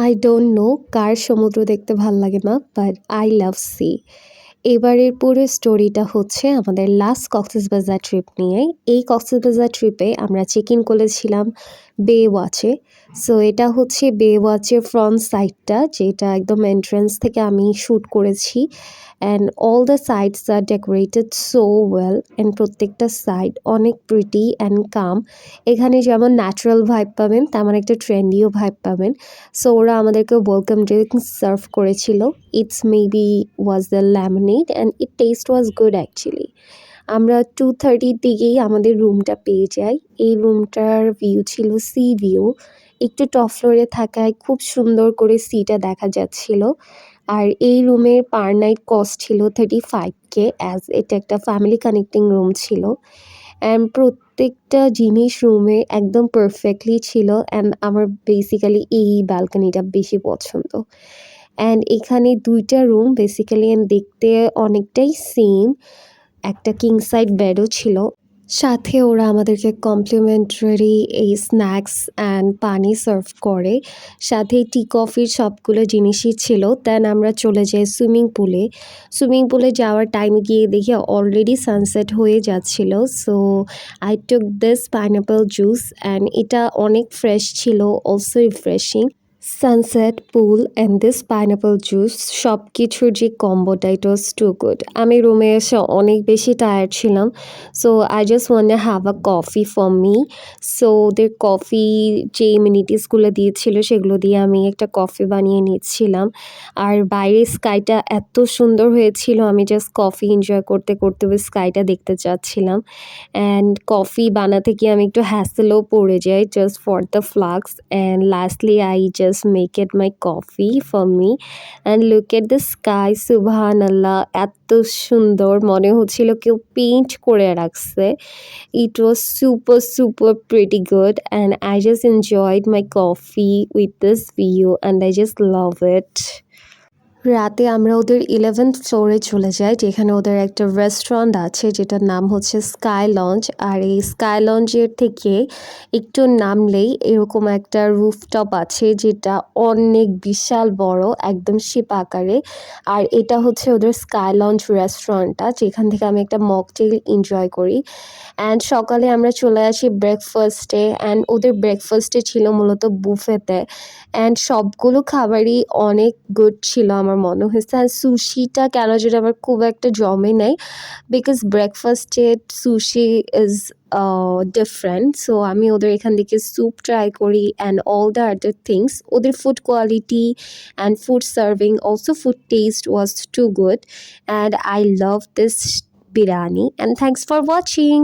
I don't know কার সমুদ্র দেখতে ভাল লাগে না, বাট আই লাভ সি। এবারের পুরো স্টোরিটা হচ্ছে আমাদের লাস্ট কক্সবাজার ট্রিপ নিয়েই। এই কক্সবাজার ট্রিপে আমরা চেক ইন করেছিলাম বে ওয়াচে। সো এটা হচ্ছে বে ওয়াচের ফ্রন্ট সাইডটা, যেটা একদম এন্ট্রান্স থেকে আমি শ্যুট করেছি। অ্যান্ড অল দ্য সাইডস আর ডেকোরেটেড সো ওয়েল, অ্যান্ড প্রত্যেকটা সাইড অনেক প্রিটি অ্যান্ড কাম। এখানে যেমন ন্যাচারাল ভাইব পাবেন, তেমন একটা ট্রেন্ডিও ভাইব পাবেন। সো ওরা আমাদেরকে ওয়েলকাম ড্রিঙ্কস সার্ভ করেছিল। It's maybe was the lemonade and it test was good actually. আমরা 2:30 দিকেই আমাদের রুমটা পেয়ে যাই। এই রুমটার ভিউ ছিল সি ভিউ। একটু টপ ফ্লোরে থাকায় খুব সুন্দর করে সিটা দেখা যাচ্ছিল। আর এই রুমের পার নাইট কস্ট ছিল 35K, অ্যাজ এটা একটা ফ্যামিলি কানেক্টিং রুম ছিল। অ্যান্ড প্রত্যেকটা জিনিস রুমে একদম পারফেক্টলি ছিল, অ্যান্ড আমার বেসিক্যালি এই ব্যালকনিটা বেশি পছন্দ। অ্যান্ড এখানে 2টা রুম বেসিক্যালি দেখতে অনেকটাই সেম। একটা কিং সাইড বেডও ছিল। সাথে ওরা আমাদেরকে কমপ্লিমেন্টারি এই স্ন্যাক্স অ্যান্ড পানি সার্ভ করে। সাথে টি কফির সবগুলো জিনিসই ছিল। দেন আমরা চলে যাই সুইমিং পুলে। সুইমিং পুলে যাওয়ার টাইমে গিয়ে দেখি অলরেডি সানসেট হয়ে যাচ্ছিল। So I took this pineapple juice, and এটা অনেক ফ্রেশ ছিল, also refreshing. Sunset, pool and this pineapple juice, সব কিছুর যে কম্বোটা, ইট ওয়াজ টু গুড। আমি রুমে এসে অনেক বেশি টায়ার্ড ছিলাম। So I just want to have a coffee for me. So ওদের কফি যে এমিনিটিসগুলো দিয়েছিল সেগুলো দিয়ে আমি একটা কফি বানিয়ে নিচ্ছিলাম। আর বাইরের স্কাইটা এত সুন্দর হয়েছিল, আমি জাস্ট কফি এনজয় করতে করতে ওই স্কাইটা দেখতে চাচ্ছিলাম। অ্যান্ড কফি বানাতে গিয়ে আমি একটু হ্যাসেলও পড়ে যাই just for the flask, and lastly I just make it my coffee for me. And look at the sky, সুবহানাল্লাহ, এত সুন্দর মনে হচ্ছিল কেউ পেইন্ট করে রাখছে। It was super super pretty good, and I just enjoyed my coffee with this view, and I just love it. রাতে আমরা ওদের 11th ফ্লোরে চলে যাই, যেখানে ওদের একটা রেস্টুরেন্ট আছে যেটার নাম হচ্ছে স্কাই লঞ্চ। আর এই স্কাই লঞ্চের থেকে একটু নামলেই এরকম একটা রুফটপ আছে, যেটা অনেক বিশাল বড়, একদম শিপ আকারে। আর এটা হচ্ছে ওদের স্কাই লঞ্চ রেস্টুরেন্টটা, যেখান থেকে আমি একটা মকটেল এনজয় করি। অ্যান্ড সকালে আমরা চলে আসি ব্রেকফাস্টে, অ্যান্ড ওদের ব্রেকফাস্টে ছিল মূলত বুফেতে। অ্যান্ড সবগুলো খাবারই অনেক গুড ছিল আমার মনে হয়েছে। আর সুশিটা কেন যেটা আমার খুব একটা জমে নাই, বিকজ ব্রেকফাস্টে সুশি ইজ ডিফারেন্ট। সো আমি ওদের এখান থেকে স্যুপ ট্রাই করি and all the other things. ওদের food quality and food serving, also food taste was too good, and I love this biryani. And thanks for watching.